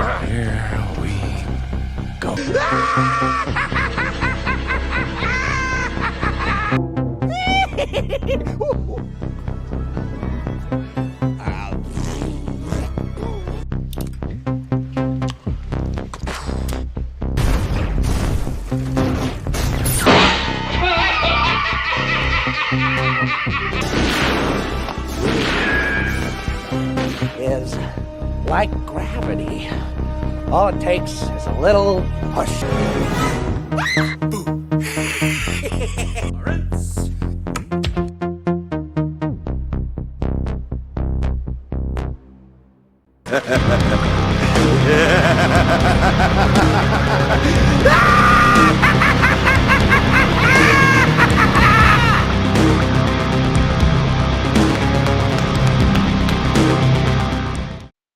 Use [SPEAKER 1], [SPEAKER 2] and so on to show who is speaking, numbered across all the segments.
[SPEAKER 1] Here we go.
[SPEAKER 2] Is like gravity. All it takes is a little push.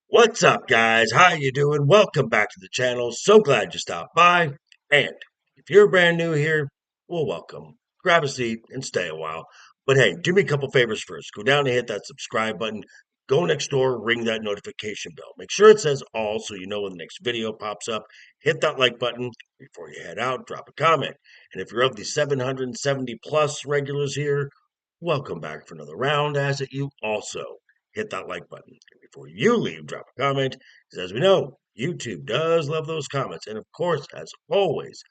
[SPEAKER 3] What's up, guys? How you doing? Welcome back to the channel. So glad you stopped by. And if you're brand new here, well, welcome. Grab a seat and stay a while. But hey, do me a couple favors first. Go down and hit that subscribe button. Go next door, ring that notification bell. Make sure it says all so you know when the next video pops up. Hit that like button before you head out. Drop a comment. And if you're of the 770 plus regulars here, welcome back for another round. As it you also hit that like button. And before you leave, drop a comment, because as we know, YouTube does love those comments. And of course, as always,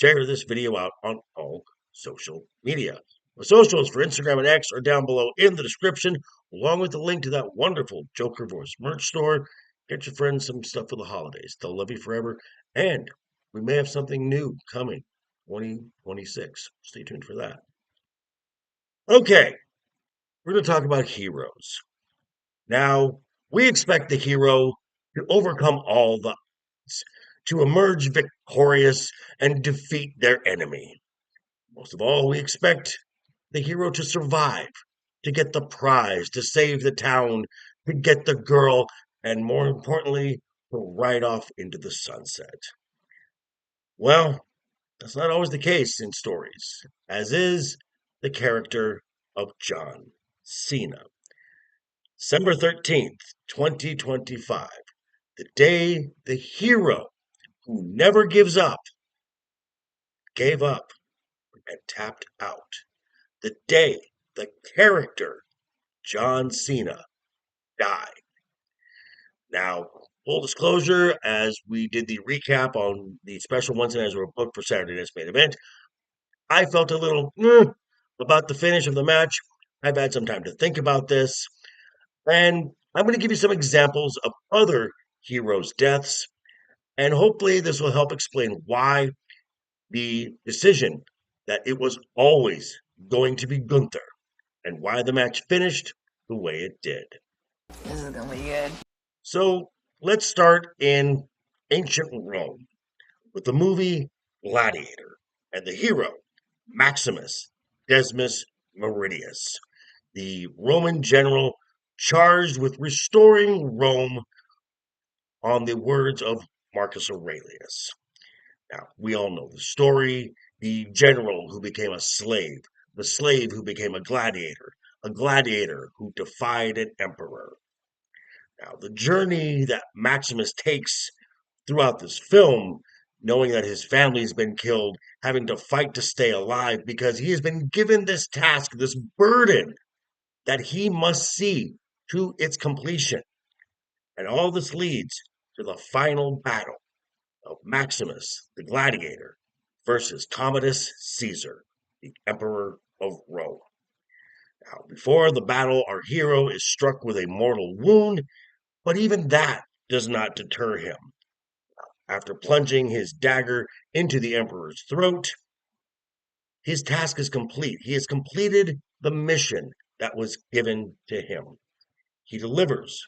[SPEAKER 3] share this video out on all social media. The socials for Instagram and X are down below in the description, along with the link to that wonderful Joker Voice merch store. Get your friends some stuff for the holidays. They'll love you forever. And we may have something new coming 2026. Stay tuned for that. Okay, we're going to talk about heroes. Now, we expect the hero to overcome all the odds, to emerge victorious and defeat their enemy. Most of all, we expect the hero to survive, to get the prize, to save the town, to get the girl, and more importantly, to ride off into the sunset. Well, that's not always the case in stories, as is the character of John Cena. December 13th, 2025, the day the hero who never gives up gave up and tapped out. The day the character John Cena died. Now, full disclosure, as we did the recap on the special ones and as were booked for Saturday night's main event, I felt a little about the finish of the match. I've had some time to think about this. And I'm going to give you some examples of other heroes' deaths, and hopefully this will help explain why the decision that it was always going to be Gunther, and why the match finished the way it did.
[SPEAKER 4] This is gonna be good.
[SPEAKER 3] So let's start in ancient Rome with the movie Gladiator and the hero Maximus Decimus Meridius, the Roman general charged with restoring Rome on the words of Marcus Aurelius. Now, we all know the story, the general who became a slave, the slave who became a gladiator who defied an emperor. Now, the journey that Maximus takes throughout this film, knowing that his family has been killed, having to fight to stay alive because he has been given this task, this burden that he must see to its completion. And all this leads to the final battle of Maximus, the gladiator, versus Commodus Caesar, the emperor of Rome. Now, before the battle, our hero is struck with a mortal wound, but even that does not deter him. After plunging his dagger into the emperor's throat, his task is complete. He has completed the mission that was given to him. He delivers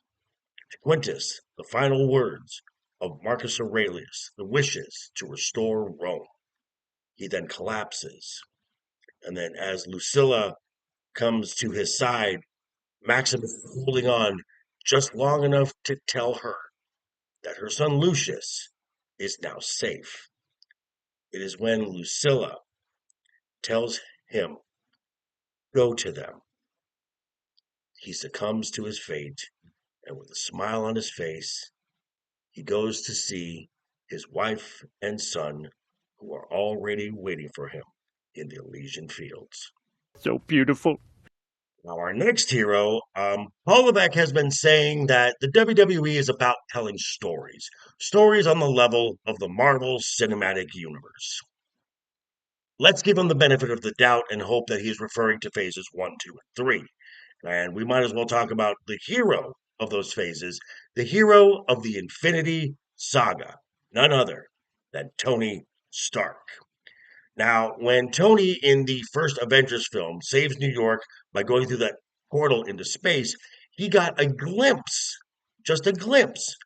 [SPEAKER 3] to Quintus the final words of Marcus Aurelius, the wishes to restore Rome. He then collapses. And then as Lucilla comes to his side, Maximus is holding on just long enough to tell her that her son Lucius is now safe. It is when Lucilla tells him, go to them. He succumbs to his fate, and with a smile on his face, he goes to see his wife and son, who are already waiting for him in the Elysian Fields.
[SPEAKER 1] So beautiful.
[SPEAKER 3] Now, our next hero, Paul Levesque has been saying that the WWE is about telling stories, stories on the level of the Marvel Cinematic Universe. Let's give him the benefit of the doubt and hope that he's referring to phases 1, 2, and 3. And we might as well talk about the hero of those phases, the hero of the Infinity Saga, none other than Tony Stark. Now, when Tony in the first Avengers film saves New York by going through that portal into space, he got a glimpse, just a glimpse,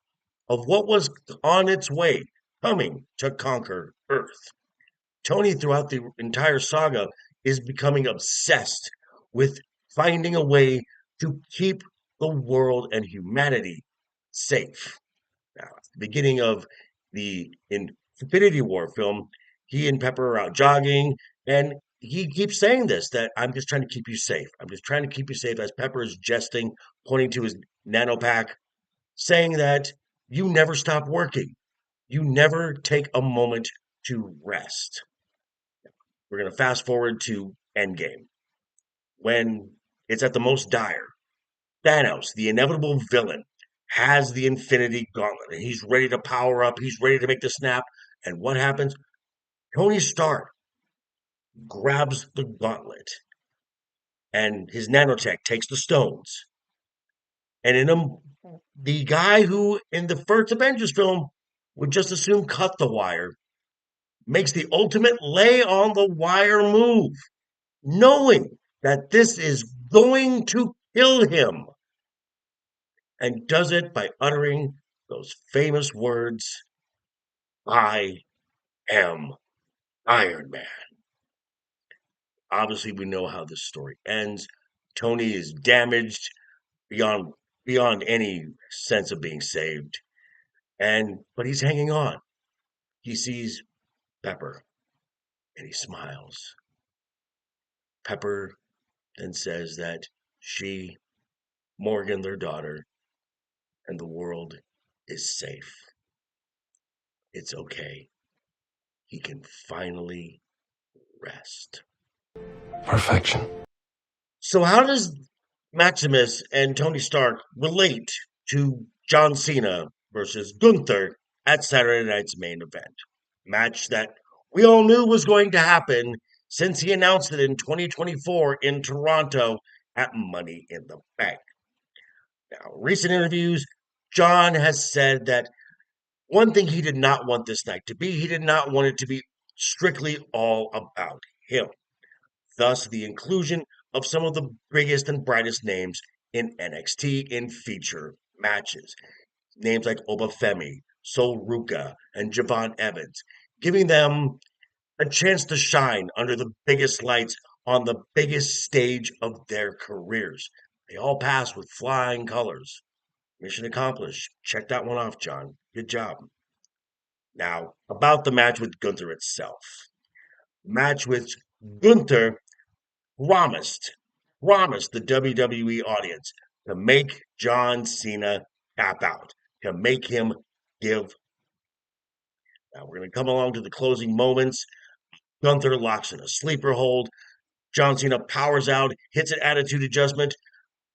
[SPEAKER 3] of what was on its way, coming to conquer Earth. Tony, throughout the entire saga, is becoming obsessed with finding a way to keep the world and humanity safe. Now, at the beginning of the Infinity War film, he and Pepper are out jogging, and he keeps saying this, that I'm just trying to keep you safe. I'm just trying to keep you safe, as Pepper is jesting, pointing to his nanopack, saying that you never stop working. You never take a moment to rest. We're going to fast forward to Endgame. When it's at the most dire, Thanos, the inevitable villain, has the Infinity Gauntlet, and he's ready to power up. He's ready to make the snap. And what happens? Tony Stark grabs the gauntlet, and his nanotech takes the stones. And in them, the guy who in the first Avengers film would just assume cut the wire makes the ultimate lay on the wire move, knowing that this is going to kill him, and does it by uttering those famous words, I am Iron Man. Obviously, we know how this story ends. Tony is damaged beyond any sense of being saved, but he's hanging on. He sees Pepper, and he smiles. Pepper then says that she, Morgan, their daughter, and the world is safe. It's okay. He can finally rest.
[SPEAKER 1] Perfection.
[SPEAKER 3] So, how does Maximus and Tony Stark relate to John Cena versus Gunther at Saturday night's main event? Match that we all knew was going to happen since he announced it in 2024 in Toronto at Money in the Bank. Now, recent interviews, John has said that one thing he did not want this night to be, he did not want it to be strictly all about him. Thus, the inclusion of some of the biggest and brightest names in NXT in feature matches. Names like Obafemi, Sol Ruka, and Javon Evans, giving them a chance to shine under the biggest lights on the biggest stage of their careers. They all pass with flying colors. Mission accomplished. Check that one off, John. Good job. Now, about the match with Gunther itself. Match with Gunther promised the WWE audience to make John Cena tap out, to make him give. Now we're going to come along to the closing moments. Gunther locks in a sleeper hold. John Cena powers out, hits an attitude adjustment.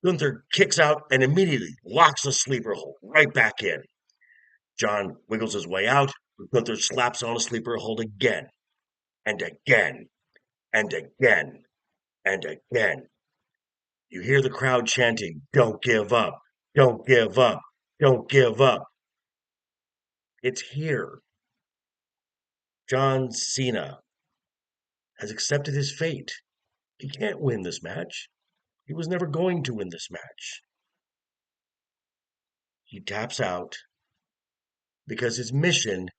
[SPEAKER 3] Gunther kicks out and immediately locks a sleeper hold right back in. John wiggles his way out. Gunther slaps on a sleeper hold again, and again, and again, and again. You hear the crowd chanting, "Don't give up, don't give up, don't give up." It's here. John Cena has accepted his fate. He can't win this match. He was never going to win this match. He taps out because his mission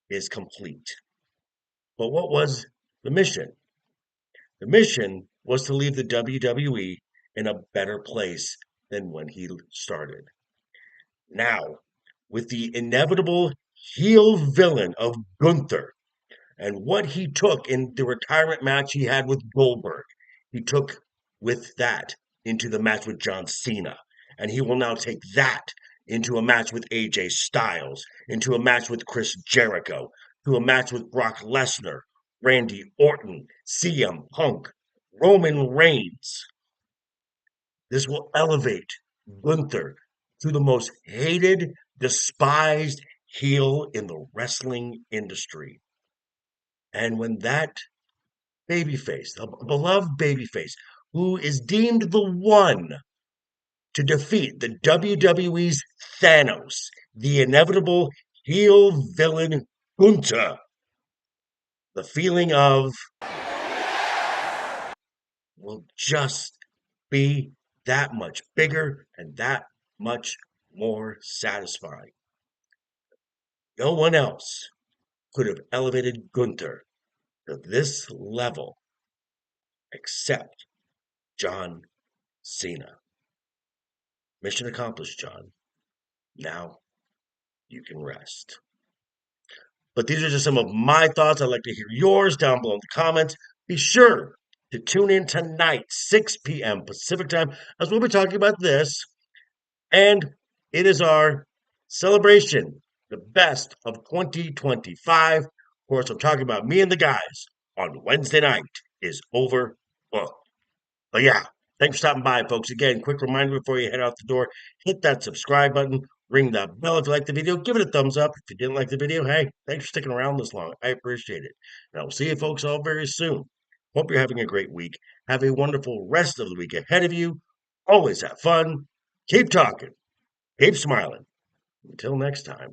[SPEAKER 3] is complete. But what was the mission? The mission was to leave the WWE in a better place than when he started. Now, with the inevitable heel villain of Gunther and what he took in the retirement match he had with Goldberg, he took with that into the match with John Cena. And he will now take that into a match with AJ Styles, into a match with Chris Jericho, to a match with Brock Lesnar, Randy Orton, CM Punk, Roman Reigns. This will elevate Gunther to the most hated, despised heel in the wrestling industry. And when that babyface, a beloved babyface, who is deemed the one to defeat the WWE's Thanos, the inevitable heel villain Gunther, the feeling of will just be that much bigger and that much more satisfying. No one else could have elevated Gunther to this level except John Cena. Mission accomplished, John. Now you can rest. But these are just some of my thoughts. I'd like to hear yours down below in the comments. Be sure to tune in tonight, 6 p.m. Pacific time, as we'll be talking about this. And it is our celebration, the best of 2025. Of course, I'm talking about me and the guys on Wednesday night is overbooked. But yeah, thanks for stopping by, folks. Again, quick reminder before you head out the door, hit that subscribe button, ring that bell if you like the video, give it a thumbs up. If you didn't like the video, hey, thanks for sticking around this long. I appreciate it. And I'll see you folks all very soon. Hope you're having a great week. Have a wonderful rest of the week ahead of you. Always have fun. Keep talking. Keep smiling. Until next time.